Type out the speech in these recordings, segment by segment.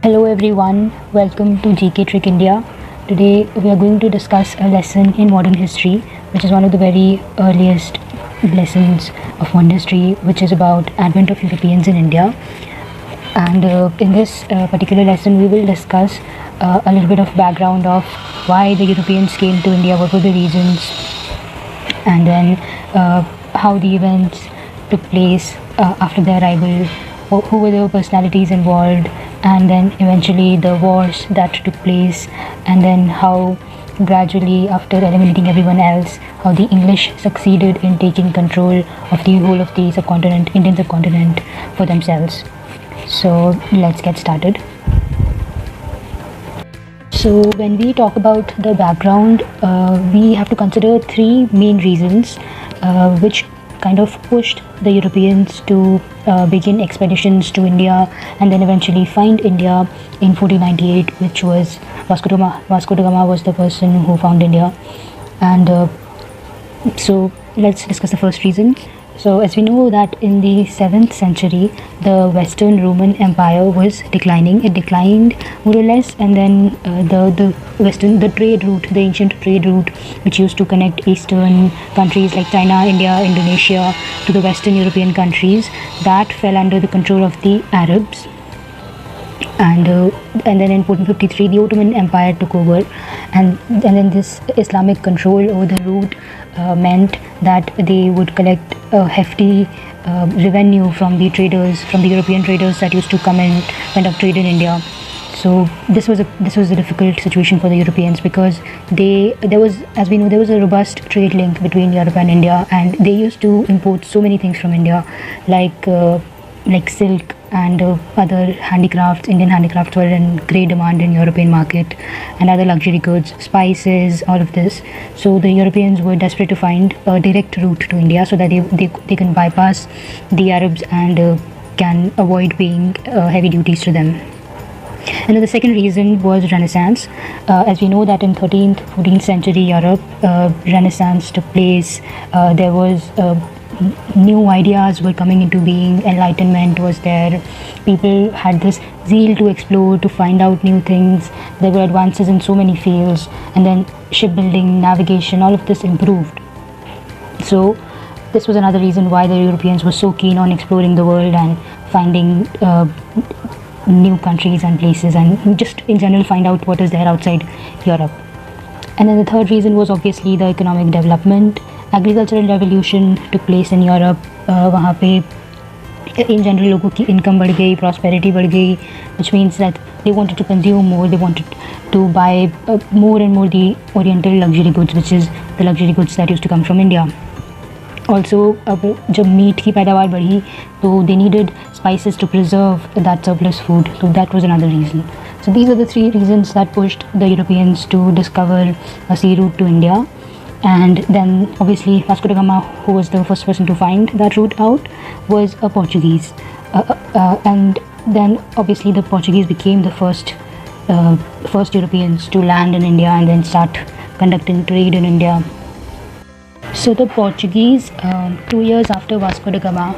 Hello everyone, welcome to GK Trick India. Today we are going to discuss a lesson in modern history, which is one of the very earliest lessons of modern history, which is about advent of Europeans in India. And in this particular lesson, we will discuss a little bit of background of why the Europeans came to India, what were the reasons, and then how the events took place after their arrival, who were the personalities involved, and then eventually the wars that took place, and then how gradually, after eliminating everyone else, how the English succeeded in taking control of the whole of the subcontinent, Indian subcontinent, for themselves. So let's get started. So when we talk about the background, we have to consider three main reasons which kind of pushed the Europeans to begin expeditions to India and then eventually find India in 1498, which was Vasco da Gama. Vasco da Gama was the person who found India. And so let's discuss the first reason. So as we know that in the 7th century, the Western Roman Empire was declining. It declined more or less, and then the trade route, the ancient trade route, which used to connect Eastern countries like China, India, Indonesia to the Western European countries, that fell under the control of the Arabs. And then in 1453 the Ottoman Empire took over, and then this Islamic control over the route meant that they would collect a hefty revenue from the traders, from the European traders that used to come and kind of trade in India. So this was a difficult situation for the Europeans, because there was, as we know, there was a robust trade link between Europe and India, and they used to import so many things from India, like silk and other handicrafts. Indian handicrafts were in great demand in European market, and other luxury goods, spices, all of this. So the Europeans were desperate to find a direct route to India so that they can bypass the Arabs and can avoid paying heavy duties to them. And then the second reason was Renaissance. As we know that in 13th, 14th century Europe, Renaissance took place. There was new ideas were coming into being, enlightenment was there, people had this zeal to explore, to find out new things. There were advances in so many fields, and then shipbuilding, navigation, all of this improved. So this was another reason why the Europeans were so keen on exploring the world and finding new countries and places, and just in general find out what is there outside Europe. And then the third reason was obviously the economic development. Agricultural revolution took place in Europe. वहाँ पे in general लोगों की income बढ़ गई, prosperity बढ़ गई, which means that they wanted to consume more, they wanted to buy more and more the oriental luxury goods, which is the luxury goods that used to come from India. Also अब जब meet की पैदावार बढ़ी, तो they needed spices to preserve that surplus food, so that was another reason. So these are the three reasons that pushed the Europeans to discover a sea route to India. And then obviously Vasco da Gama, who was the first person to find that route out, was a Portuguese, and then obviously the Portuguese became the first Europeans to land in India and then start conducting trade in India. So the Portuguese, 2 years after Vasco da Gama,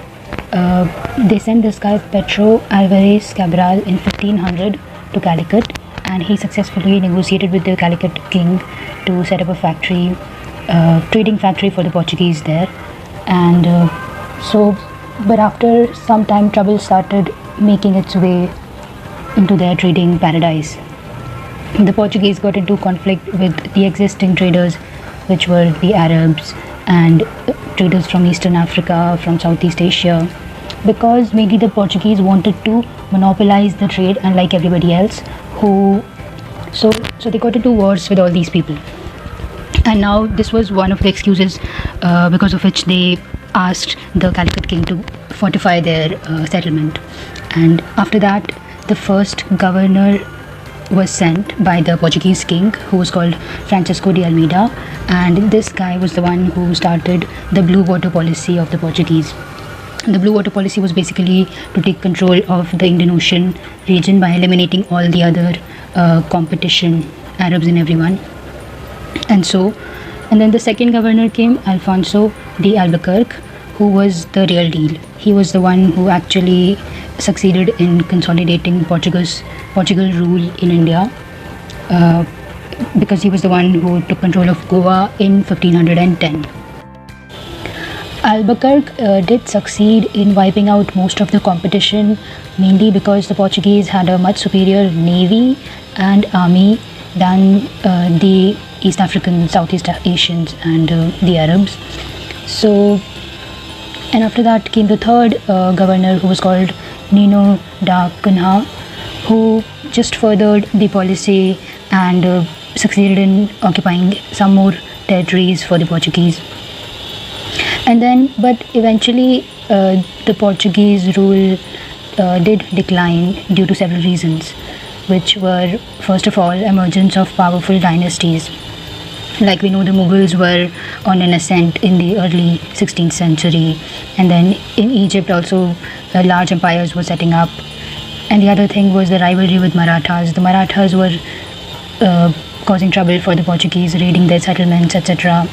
they sent this guy Pedro Alvarez Cabral in 1500 to Calicut, and he successfully negotiated with the Calicut king to set up a factory, trading factory for the Portuguese there. And but after some time, trouble started making its way into their trading paradise. The Portuguese got into conflict with the existing traders, which were the Arabs and traders from Eastern Africa, from Southeast Asia, because mainly the Portuguese wanted to monopolize the trade, unlike everybody else. So they got into wars with all these people. And now this was one of the excuses because of which they asked the Calicut king to fortify their settlement. And after that, the first governor was sent by the Portuguese king, who was called Francisco de Almeida, and this guy was the one who started the blue water policy of the Portuguese. The blue water policy was basically to take control of the Indian Ocean region by eliminating all the other competition, Arabs and everyone. And then the second governor came, Alfonso de Albuquerque, who was the real deal. He was the one who actually succeeded in consolidating Portugal rule in India, because he was the one who took control of Goa in 1510. Albuquerque did succeed in wiping out most of the competition, mainly because the Portuguese had a much superior navy and army than the East Africans, Southeast Asians, and the Arabs. So, and after that came the third governor, who was called Nino da Cunha, who just furthered the policy and succeeded in occupying some more territories for the Portuguese. And then, but eventually, the Portuguese rule did decline due to several reasons, which were, first of all, emergence of powerful dynasties. Like we know, the Mughals were on an ascent in the early 16th century, and then in Egypt also large empires were setting up. And the other thing was the rivalry with Marathas. The Marathas were causing trouble for the Portuguese, raiding their settlements, etc.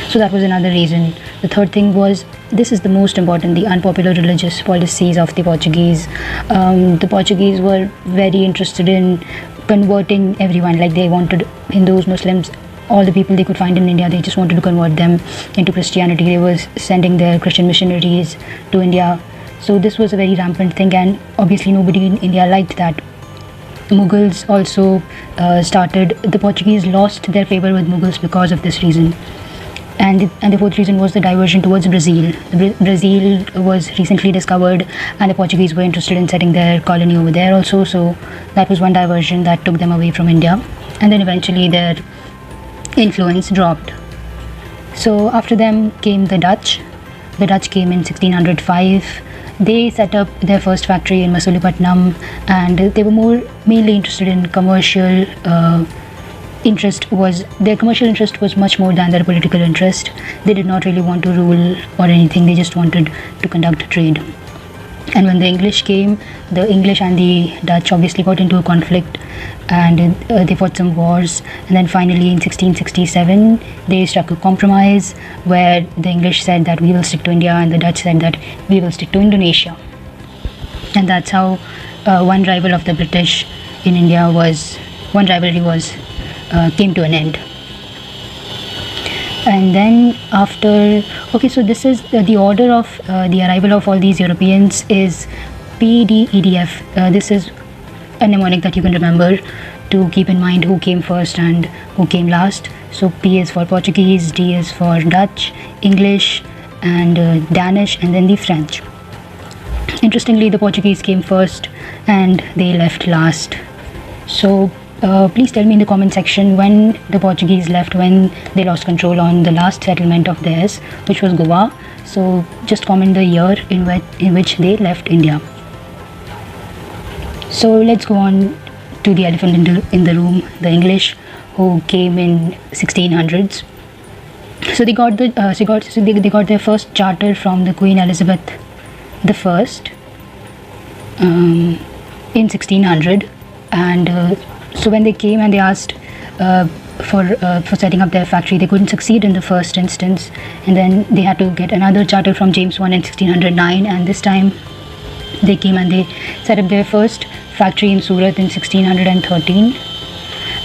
So that was another reason. The third thing was, this is the most important, the unpopular religious policies of the Portuguese. The Portuguese were very interested in converting everyone. Like, they wanted Hindus, Muslims, all the people they could find in India, they just wanted to convert them into Christianity. They were sending their Christian missionaries to India. So this was a very rampant thing, and obviously nobody in India liked that. Mughals also the Portuguese lost their favor with Mughals because of this reason. And the fourth reason was the diversion towards Brazil. Brazil was recently discovered, and the Portuguese were interested in setting their colony over there also. So that was one diversion that took them away from India. And then eventually their influence dropped. So after them came the Dutch. The Dutch came in 1605. They set up their first factory in Masulipatnam, and they were mainly interested in commercial their commercial interest was much more than their political interest. They did not really want to rule or anything, they just wanted to conduct trade. And when the English came, the English and the Dutch obviously got into a conflict, and they fought some wars. And then finally in 1667 they struck a compromise where the English said that we will stick to India, and the Dutch said that we will stick to Indonesia. And that's how one rivalry of the British in India came to an end. And then after, so this is the order of the arrival of all these Europeans is PDEDF. This is a mnemonic that you can remember to keep in mind who came first and who came last. So P is for Portuguese, D is for Dutch, English, and Danish, and then the French. Interestingly, the Portuguese came first and they left last. So please tell me in the comment section when the Portuguese left, when they lost control on the last settlement of theirs, which was Goa. So just comment the year in which they left India. So let's go on to the elephant in the room, the English, who came in 1600s. So they got they got their first charter from the Queen Elizabeth I in 1600, and so when they came and they asked for setting up their factory, they couldn't succeed in the first instance, and then they had to get another charter from James I in 1609, and this time they came and they set up their first factory in Surat in 1613,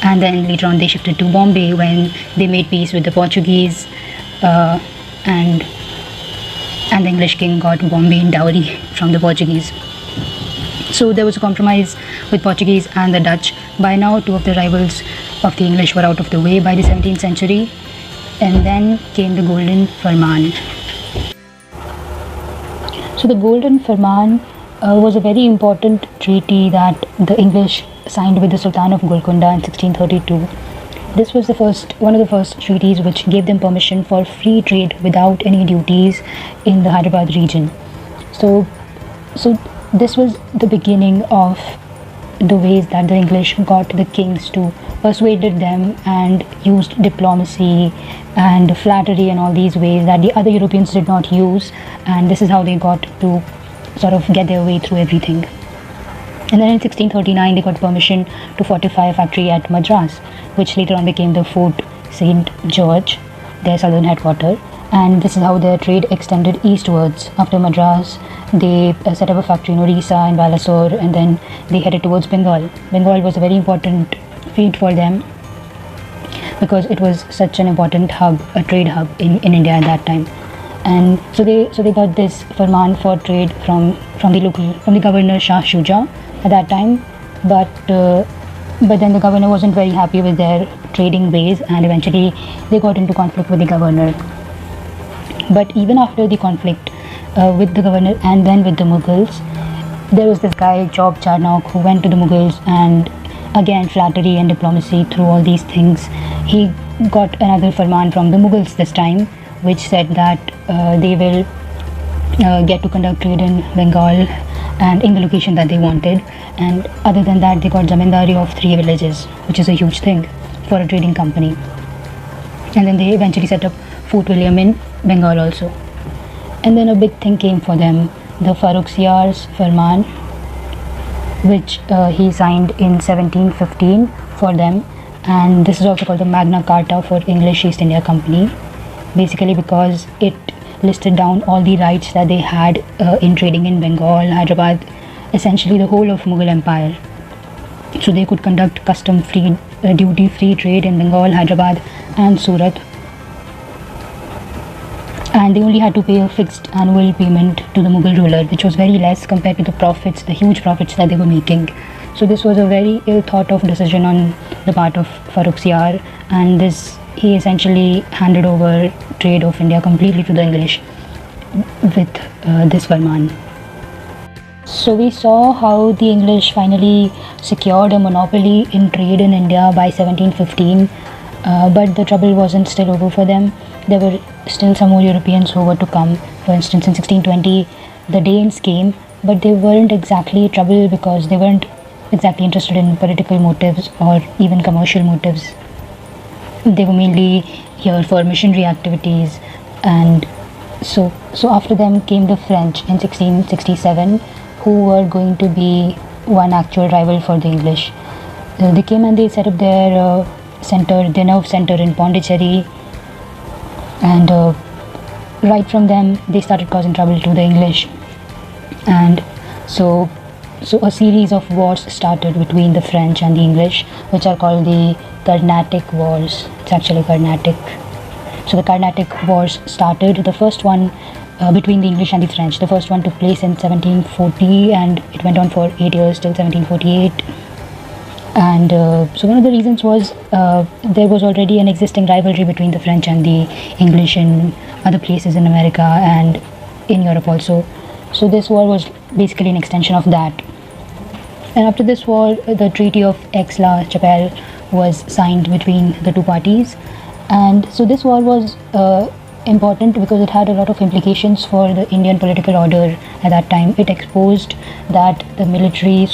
and then later on they shifted to Bombay when they made peace with the Portuguese, and the English king got Bombay in dowry from the Portuguese. So there was a compromise with Portuguese and the Dutch. By now, two of the rivals of the English were out of the way by the 17th century, and then came the Golden Firman. So the Golden Firman was a very important treaty that the English signed with the Sultan of Golconda in 1632. This was one of the first treaties which gave them permission for free trade without any duties in the Hyderabad region. So this was the beginning of the ways that the English got the kings to persuaded them and used diplomacy and flattery and all these ways that the other Europeans did not use, and this is how they got to sort of get their way through everything. And then in 1639 they got permission to fortify a factory at Madras, which later on became the Fort St. George, their southern headquarters. and this is how their trade extended eastwards. After Madras, they set up a factory in Orissa and Balasore, and then they headed towards Bengal. Bengal was a very important feat for them because it was such an important hub, a trade hub in India at that time. And so they got this farman for trade from the governor Shah Shuja at that time, but then the governor wasn't very happy with their trading ways, and eventually they got into conflict with the governor. But even after the conflict with the governor and then with the Mughals, there was this guy Job Charnock who went to the Mughals, and again flattery and diplomacy through all these things, he got another farman from the Mughals this time, which said that they will get to conduct trade in Bengal and in the location that they wanted. And other than that, they got zamindari of 3 villages, which is a huge thing for a trading company. And then they eventually set up Fort William in Bengal also. And then a big thing came for them, the Farrukhsiyar's Farman, which he signed in 1715 for them. And this is also called the Magna Carta for English East India Company, basically because it listed down all the rights that they had in trading in Bengal, Hyderabad, essentially the whole of Mughal Empire. So they could conduct custom-free, duty-free trade in Bengal, Hyderabad and Surat. And they only had to pay a fixed annual payment to the Mughal ruler, which was very less compared to the profits, the huge profits that they were making. So this was a very ill thought of decision on the part of Farrukhsiyar, and he essentially handed over trade of India completely to the English with this Farman. So we saw how the English finally secured a monopoly in trade in India by 1715, but the trouble wasn't still over for them. There were still some more Europeans who were to come. For instance, in 1620, the Danes came, but they weren't exactly trouble because they weren't exactly interested in political motives or even commercial motives. They were mainly here for missionary activities. And so after them came the French in 1667, who were going to be one actual rival for the English. They came and they set up their nerve center in Pondicherry, and right from them they started causing trouble to the English. And so a series of wars started between the French and the English, which are called the Carnatic Wars. It's actually Carnatic. So the Carnatic Wars started, the first one between the English and the French. The first one took place in 1740, and it went on for 8 years till 1748. And so one of the reasons was there was already an existing rivalry between the French and the English in other places in America and in Europe also. So this war was basically an extension of that. And after this war, the Treaty of Aix-la-Chapelle was signed between the two parties. And so this war was important because it had a lot of implications for the Indian political order at that time. It exposed that the military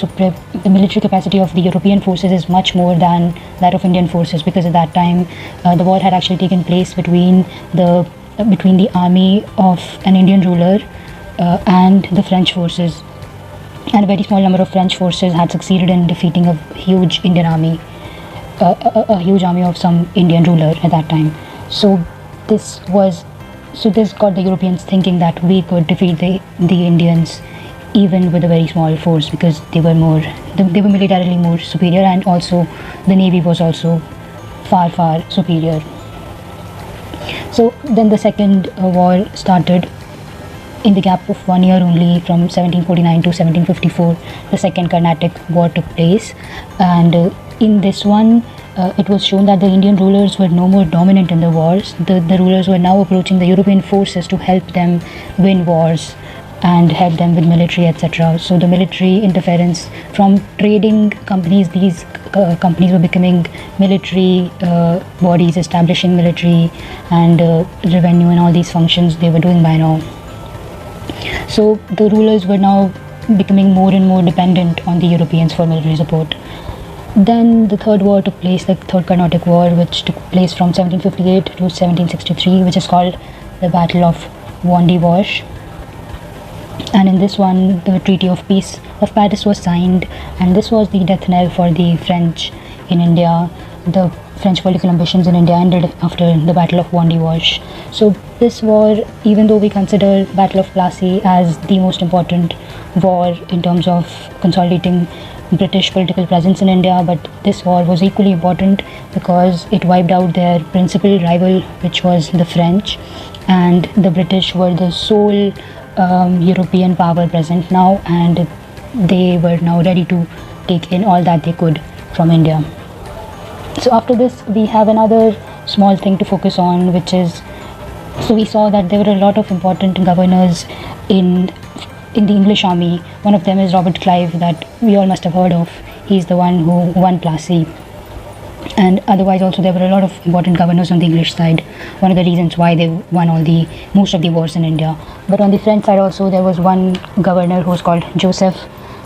capacity of the European forces is much more than that of Indian forces, because at that time the war had actually taken place between the army of an Indian ruler and the French forces, and a very small number of French forces had succeeded in defeating a huge Indian army, a huge army of some Indian ruler at that time. So this got the Europeans thinking that we could defeat the Indians even with a very small force, because they were militarily more superior, and also the navy was also far superior. So then the second war started. In the gap of 1 year only, from 1749 to 1754, the second Carnatic War took place, and in this one it was shown that the Indian rulers were no more dominant in the wars. The rulers were now approaching the European forces to help them win wars and help them with military, etc. So the military interference from trading companies, these companies were becoming military bodies, establishing military and revenue and all these functions they were doing by now. So the rulers were now becoming more and more dependent on the Europeans for military support. Then the third war took place, the third Carnatic War, which took place from 1758 to 1763, which is called the Battle of Wandiwash. And in this one, the Treaty of Peace of Paris was signed, and this was the death knell for the French in India. the French political ambitions in India ended after the Battle of Wandy Wash. So this war, even though we consider Battle of Plassey as the most important war in terms of consolidating British political presence in India, but this war was equally important because it wiped out their principal rival, which was the French, and the British were the sole European power present now, and they were now ready to take in all that they could from India. So after this, we have another small thing to focus on, which is, so we saw that there were a lot of important governors in the English army. One of them is Robert Clive, that we all must have heard of. He's the one who won Plassey. And otherwise also there were a lot of important governors on the English side. One of the reasons why they won most of the wars in India. But on the French side also, there was one governor who was called Joseph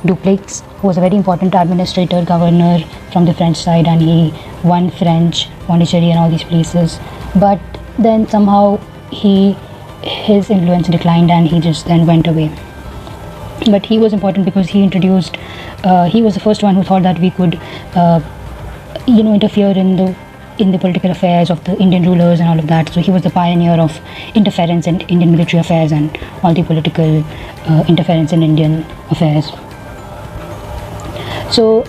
Dupleix, who was a very important administrator governor from the French side, and he won French, Pondicherry and all these places. But then somehow his influence declined and he just then went away. But he was important because he introduced, he was the first one who thought that we could interfere in the political affairs of the Indian rulers and all of that. So he was the pioneer of interference in Indian military affairs and all the political interference in Indian affairs. So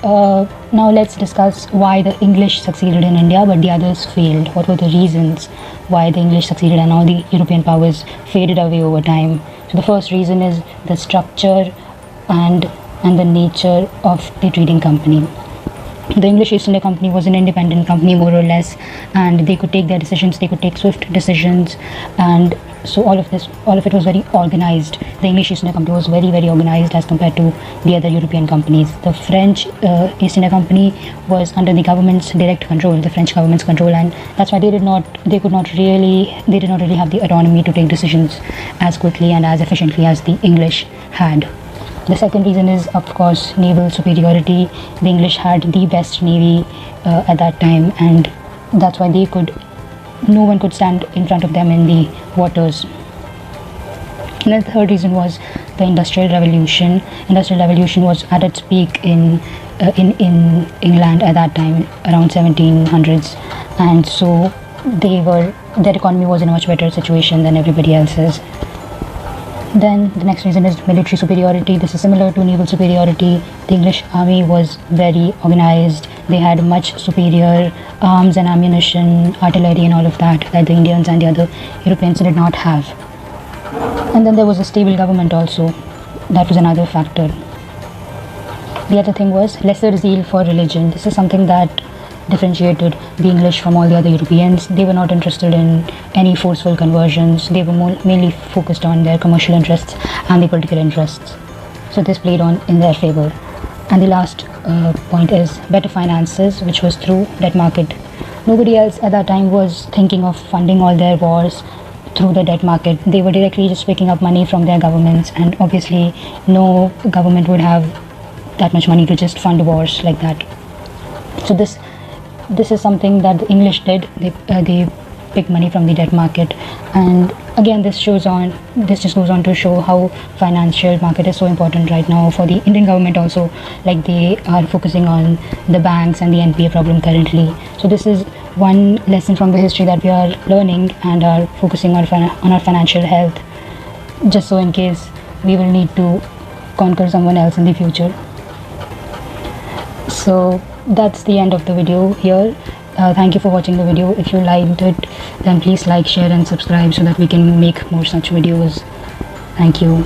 now let's discuss why the English succeeded in India but the others failed. What were the reasons why the English succeeded and all the European powers faded away over time? So the first reason is the structure and the nature of the trading company. The English East India Company was an independent company, more or less, and they could take their decisions, they could take swift decisions, and so all of it was very organized. The English East India Company was very, very organized as compared to the other European companies. The French East India Company was under the government's direct control, the French government's control, and that's why they did not really have the autonomy to take decisions as quickly and as efficiently as the English had. The second reason is, of course, naval superiority. The English had the best navy at that time, and that's why no one could stand in front of them in the waters. And the third reason was the Industrial Revolution. Industrial Revolution was at its peak in England at that time, around 1700s, and so their economy was in a much better situation than everybody else's. Then the next reason is military superiority. This is similar to naval superiority. The English army was very organized. They had much superior arms and ammunition, artillery and all of that the Indians and the other Europeans did not have. And then there was a stable government also. That was another factor. The other thing was lesser zeal for religion. This is something that differentiated the English from all the other Europeans. They were not interested in any forceful conversions. They were mainly focused on their commercial interests and the political interests. So this played on in their favor. And the last point is better finances, which was through debt market. Nobody else at that time was thinking of funding all their wars through the debt market. They were directly just picking up money from their governments, and obviously no government would have that much money to just fund wars like that. So this is something that the English did. They picked money from the debt market, and again this just goes on to show how financial market is so important right now for the Indian government also. Like, they are focusing on the banks and the NPA problem currently. So this is one lesson from the history that we are learning and are focusing on our financial health, just so in case we will need to conquer someone else in the future. So that's the end of the video here. Thank you for watching the video. If you liked it, then please like, share and subscribe so that we can make more such videos. Thank you.